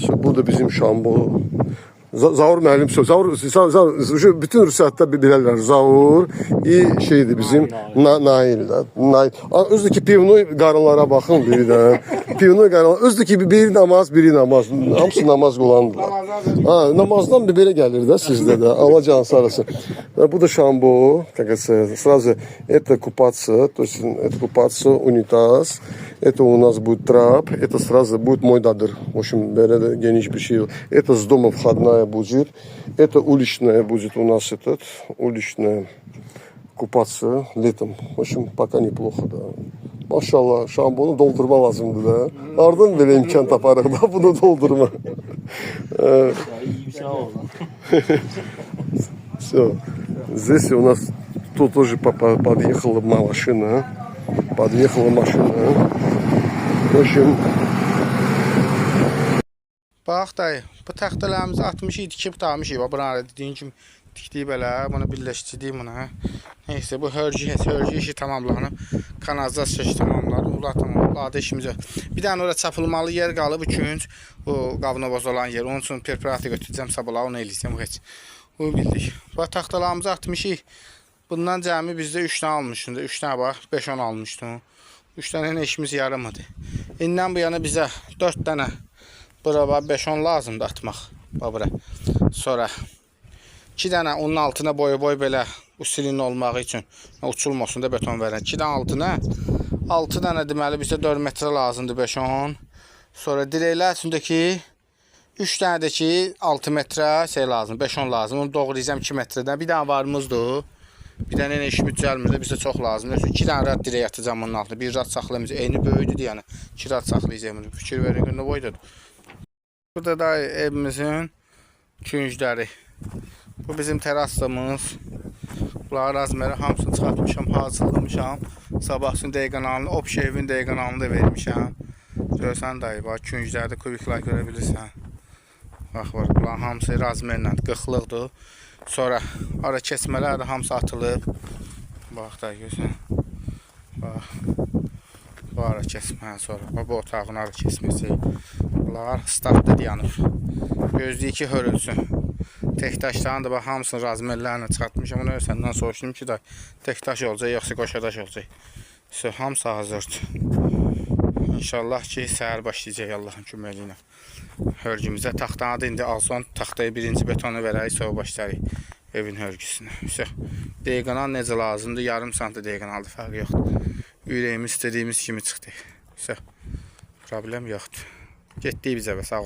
Bu da bizim Şambo. Zaur müəllim söz. Zaur bütün Rusiyatta bilərlər. Zaur şeydir bizim Nail də. Nail. Özdəki pivnoy qarınlara baxın birdən. Pivnoy qarınlar. Özdəki biri namaz, biri namaz. Hamısı namaz qılandılar. Namazdan belə gəlir də sizdə də. Allah canı sarası. Bu da Şambo. Сразу это купаться, то есть это купаться, унитаз. Это у нас будет трап. Это сразу будет мой дадыр. В общем, böyle geniş bir şey. Это с дома входная будет. Это уличная будет у нас этот. Уличная купаться летом. В общем, пока неплохо, да. Maşallah, şambonu doldurma lazımdı da. Ardın böyle imkan taparıq da bunu doldurma. İyi bir şey oldu. Все. Здесь у нас тут тоже подъехала машина. Подъехала машина. В общем... Bax dayı, bu taxtalarımızı 60 dikib qurtarmışıq. Bura dediyin kimi tikdik belə, bunu birləşdirdik buna. Neyse, bu hörgü işi tamamlanıb. Kanalizasiya işi tamamlanıb. Bunlar tamamladı işimiz yox. Bir dənə orada çapılmalı yer qalıb, üçüncü bu qavnoboz olan yer. Onun üçün perforatı götürəcəm sabala, onu eləyəcəm bu heç. Bu bildik. Bu taxtalarımızı 60. Bundan cəmi bizdə 3 dənə almışdıq. 3 dənə bax, 5-10 almışdım. 3 dənə işimiz yaramadı. İndən bu yana bizə 4 dənə bura 5-10 lazımdır atmaq. Bura. Sonra 2 dənə onun altına boy belə usulün olmağı üçün uçulmasın da beton verən. 2 dənə altına 6 dənə deməli bizə 4 metrə lazımdır 5-10. Sonra dirəklər üstündəki 3 dənə də ki 6 metrə şey lazım, 5-10 lazım. Onu doğrayacağım 2 metrədən. Bir dənə varımızdır. Bir dənə işimiz düzəlmir də bizə çox lazımdır. 2 dənə rad dirək atacağım onun altına. Bir rad saxlamayacaq. Eni böyüdür yəni. 2 rad saxlayacağım. Fikir verin gün nə boydadır. Burada da evimizin küncləri. Bu bizim terasımız. Bunlar razmeri hamısını çıxartmışam, hazırlamışam. Sabahsın dəy kanalını, Opşi evin dəy kanalını da vermişəm. Görsən dayı, bax künclərdə kubiklar görə bilirsən. Bax, bunların hamısı razmerlə qıxlıqdır. Sonra ara kesmələr də hamısı atılıb. Bax dayı, görsən. Bax. Bu ara kesmə, sonra bu otağın ara kesməsi. Bunlar startda dayanır. Gözləyir ki, hörülsün. Təkdaşların da bax, hamısını razmerlərlə çıxartmışam. Onu səndən soruşdum ki, təkdaş olacaq, yoxsa qoşadaş olacaq. Hamısı hazırdır. İnşallah ki, səhər başlayacaq Allahın köməyi ilə. Hörgümüzə taxtanı da indi alsan, taxtaya birinci betonu verərik, sonra başlarıq evin hörgüsünə. Deyqanal necə lazımdır? Yarım santı deyqanaldır, fərqi yoxdur. Ürəyimiz istədiyimiz kimi çıxdı. Problem yoxdur. Getdik bizə və sağ ol.